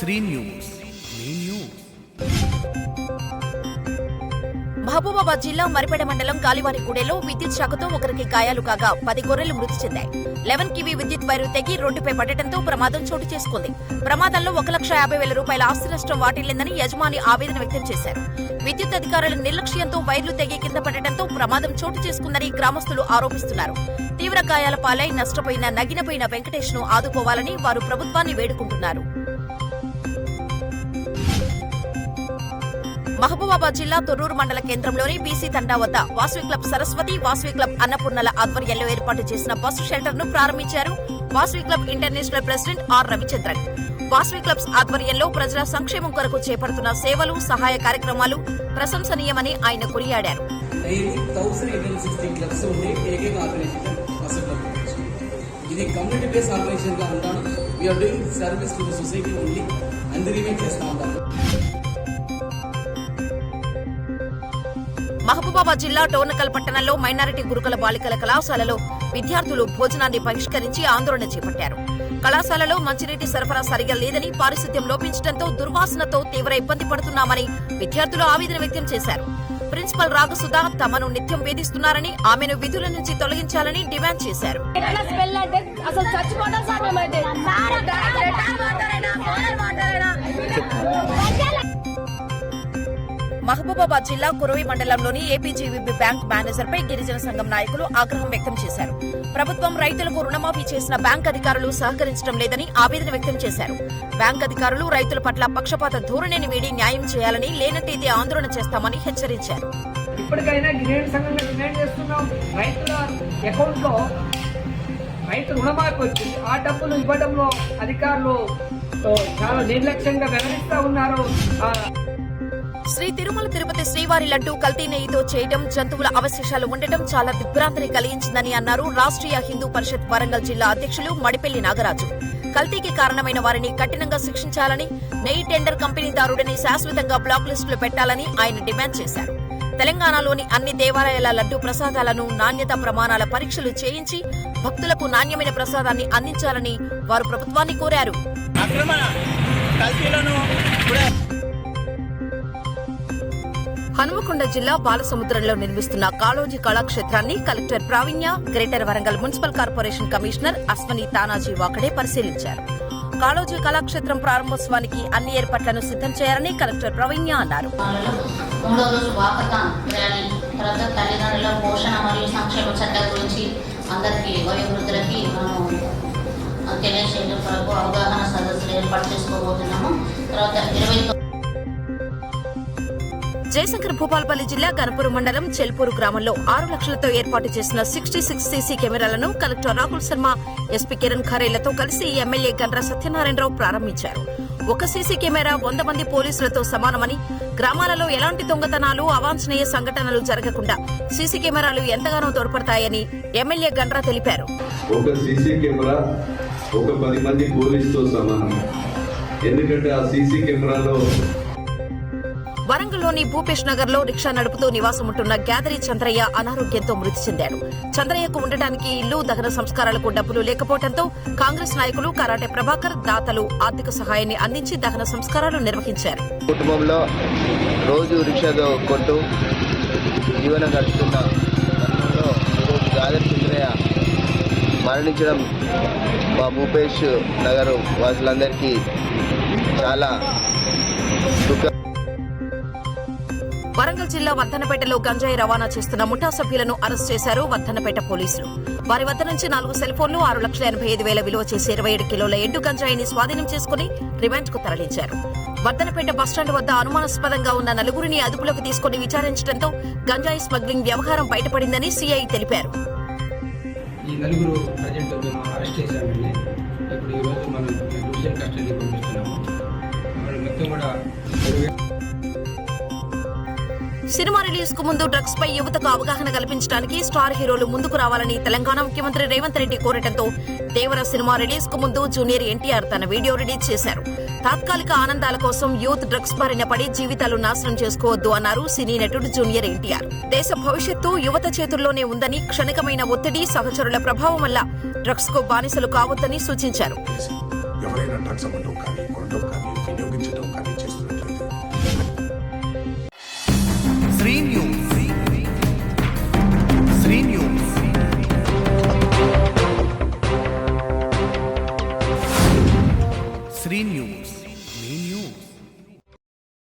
Shri news మీ news. Mahabubabad జిల్లా మరిపేడ మండలం కాలివారిగూడెలో విద్యుత్ షాకుతో ఒకరికి గాయాలు కాగా 10 గొర్రెలు మృతి చెందాయి. 11 కివి విద్యుత్ వైరు తెగి రోడ్డుపై పడటంతో ప్రమాదం చోటు చేసుకుంది. ప్రమాదంలో 1,50,000 రూపాయల ఆస్తి నష్టం వాటిల్లిందని యజమాని ఆవేదన వ్యక్తం చేశారు. విద్యుత్ అధికారుల నిర్లక్ష్యంతో వైర్లు తెగి కింద పడటంతో ప్రమాదం చోటు చేసుకుందని గ్రామస్తులు ఆరోపిస్తున్నారు. తీవ్ర గాయాల పాలై నష్టపోయిన నగినపోయిన వెంకటేష్ ను ఆదుకోవాలని వారు ప్రభుత్వాన్ని వేడుకుంటున్నారు. మహబూబాబాద్ జిల్లా తొర్రూరు మండల కేంద్రంలోని బీసీ తండా వద్ద వాసవి క్లబ్ సరస్వతి, వాసవి క్లబ్ అన్నపూర్ణల ఆధ్వర్యంలో ఏర్పాటు చేసిన బస్సు షెల్టర్ ను ప్రారంభించారు Vasavi club international president R Ravichandran. Vasavi clubs ఆధ్వర్యంలో ప్రజల సంక్షేమం కొరకు చేపడుతున్న సేవలు, సహాయ కార్యక్రమాలు ప్రశంసనీయమని ఆయన కొనియాడారు. ఇది కమ్యూనిటీ బేస్ ఆర్గనైజేషన్ గా ఉంటాను. We're doing service to the society only. అందరికీ చేస్తా ఉంటాను. మహబూబాబాద్ జిల్లా టోర్నకల్ పట్టణంలో మైనారిటీ గురుకుల బాలికల కళాశాలలో విద్యార్థులు భోజనాన్ని బహిష్కరించి ఆందోళన చేపట్టారు. కళాశాలలో మంచినీటి సరఫరా సరిగా లేదని, పారిశుద్ధ్యం లోపించడంతో దుర్వాసనతో తీవ్ర ఇబ్బంది పడుతున్నామని విద్యార్థులు ఆవేదన వ్యక్తం చేశారు. ప్రిన్సిపల్ రాగసుధ తమను నిత్యం వేధిస్తున్నారని, ఆమెను విధుల నుంచి తొలగించాలని డిమాండ్ చేశారు. మహబూబాబాద్ జిల్లా కురవి మండలంలోని ఏపీజీవీబీ బ్యాంక్ మేనేజర్ పై గిరిజన సంఘం నాయకులు ఆగ్రహం వ్యక్తం చేశారు. ప్రభుత్వం రైతులకు రుణమాఫీ చేసిన బ్యాంక్ అధికారులు సహకరించడం లేదని ఆవేదన వ్యక్తం చేశారు. బ్యాంక్ అధికారులు రైతుల పట్ల పక్షపాత ధోరణిని వీడి న్యాయం చేయాలని, లేనట్టయితే ఆందోళన చేస్తామని హెచ్చరించారు. ఇప్పటికైనా గిరిజన సంఘంగా డిమాండ్ చేస్తున్నాం. రైతుల అకౌంట్ లో రైతు రుణమాఫీ వచ్చింది. ఆ డబ్బులు ఇవ్వడంలో అధికారులు చాలా నిర్లక్ష్యంగా వ్యవహరిస్తా ఉన్నారు. శ్రీ తిరుమల తిరుపతి శ్రీవారి లడ్డూ కల్తీ నెయ్యితో చేయడం, జంతువుల అవశేషాలు ఉండటం చాలా దిగ్భ్రాంతిని కలిగించిందని అన్నారు రాష్ట్రీయ హిందూ పరిషత్ వరంగల్ జిల్లా అధ్యక్షులు మడిపెల్లి నాగరాజు. కల్తీకి కారణమైన వారిని కఠినంగా శిక్షించాలని, నెయ్యి టెండర్ కంపెనీదారుడిని శాశ్వతంగా బ్లాక్ లిస్టులో పెట్టాలని ఆయన డిమాండ్ చేశారు. తెలంగాణలోని అన్ని దేవాలయాల లడ్డూ ప్రసాదాలను నాణ్యతా ప్రమాణాల పరీక్షలు చేయించి భక్తులకు నాణ్యమైన ప్రసాదాన్ని అందించాలని వారు ప్రభుత్వాన్ని కోరారు. హనుమకొండ జిల్లా బాలసముద్రంలో నిర్మిస్తున్న కాళోజీ కళాక్షేత్రాన్ని collector Praveenya, greater Warangal municipal corporation commissioner Ashwini Tanaji Wakade పరిశీలించారు. కాళోజీ కళాక్షేత్రం ప్రారంభోత్సవానికి అన్ని ఏర్పాట్లను సిద్దం చేయాలని కలెక్టర్ ప్రావీణ్య అన్నారు. తల్లిదండ్రుల పోషణ మరియు సంక్షేమ చట్టం గురించి అందరికీ వయోవృద్ధులకి మనం తెలియజేయడం కొరకు అవగాహన సదస్సులు ఏర్పాటు చేసుకోబోతున్నాము. తర్వాత జయశంకర్ భూపాలపల్లి జిల్లా గణపూర్ మండలం చెల్పూరు గ్రామంలో 6 లక్షలతో ఏర్పాటు చేసిన 66 సీసీ కెమెరాలను కలెక్టర్ రాహుల్ శర్మ, ఎస్పీ కిరణ్ ఖరేలతో కలిసి ఎమ్మెల్యే గండ్ర సత్యనారాయణరావు ప్రారంభించారు. ఒక సీసీ కెమెరా 100 మంది పోలీసులతో సమానమని, గ్రామాలలో ఎలాంటి దొంగతనాలు, అవాంఛనీయ సంఘటనలు జరగకుండా సీసీ కెమెరాలు ఎంతగానో తోడ్పడతాయని ఎమ్మెల్యే గండ్ర తెలిపారు. ఒక సీసీ కెమెరా ఒక 10 మంది పోలీసుతో సమానం. ఎందుకంటే ఆ సీసీ కెమెరాలో వరంగల్లోని భూపేష్ నగర్ లో రిక్షా నడుపుతూ నివాసముంటున్న గ్యాదరి చంద్రయ్య అనారోగ్యంతో మృతి చెందాడు. చంద్రయ్యకు ఉండటానికి ఇల్లు, దహన సంస్కారాలకు డబ్బులు లేకపోవడంతో కాంగ్రెస్ నాయకులు కరాటే ప్రభాకర్ దాతలు ఆర్థిక సహాయాన్ని అందించి దహన సంస్కారాలు నిర్వహించారు. కుటుంబంలో రోజు రిక్షాతో కొట్టు జీవనం గడుపుతున్న తరుణంలో ఈరోజు గ్యాదరి చంద్రయ్య మరణించడం మా భూపేష్ నగర్ వాసులందరికీ చాలా దుఃఖ. వరంగల్ జిల్లా వర్ధన్నపేటలో గంజాయి రవాణా చేస్తున్న ముఠా సభ్యులను అరెస్ట్ చేశారు వర్ధన్నపేట పోలీసులు. వారి వద్ద నుంచి 4 సెల్ ఫోన్లు, 6,85,000 విలువ చేసే 27 కిలోల ఎండు గంజాయిని స్వాధీనం చేసుకుని రిమాండ్కు తరలించారు. వర్ధన్నపేట బస్టాండ్ వద్ద అనుమానాస్పదంగా ఉన్న 4గురిని అదుపులోకి తీసుకుని విచారించడంతో గంజాయి స్మగ్లింగ్ వ్యవహారం బయటపడిందని సీఐ తెలిపారు. ఈ 4 ప్రజెంట్ మేము అరెస్ట్ చేశామండి. ఇప్పుడు ఈరోజు మనం డివిజన్ కస్టడీకి పంపిస్తున్నాము. వాళ్ళు మొత్తం కూడా సినిమా రిలీజ్ కు ముందు డ్రగ్స్ పై యువతకు అవగాహన కల్పించడానికి స్టార్ హీరోలు ముందుకు రావాలని తెలంగాణ ముఖ్యమంత్రి రేవంత్ రెడ్డి కోరటంతో దేవర సినిమా రిలీజ్ కు ముందు జూనియర్ ఎన్టీఆర్ తన వీడియో రిలీజ్ చేశారు. తాత్కాలిక ఆనందాల కోసం యూత్ డ్రగ్స్ బారిన పడి జీవితాలు నాశనం చేసుకోవద్దు అన్నారు సినీ నటుడు జూనియర్ ఎన్టీఆర్. దేశ భవిష్యత్తు యువత చేతుల్లోనే ఉందని, క్షణికమైన ఒత్తిడి, సహచరుల ప్రభావం వల్ల డ్రగ్స్ కు బానిసలు కావద్దని సూచించారు. ఎవరైనా డ్రగ్స్ అమ్మటం కానీ కొనడం కానీ శ్రీ న్యూస్.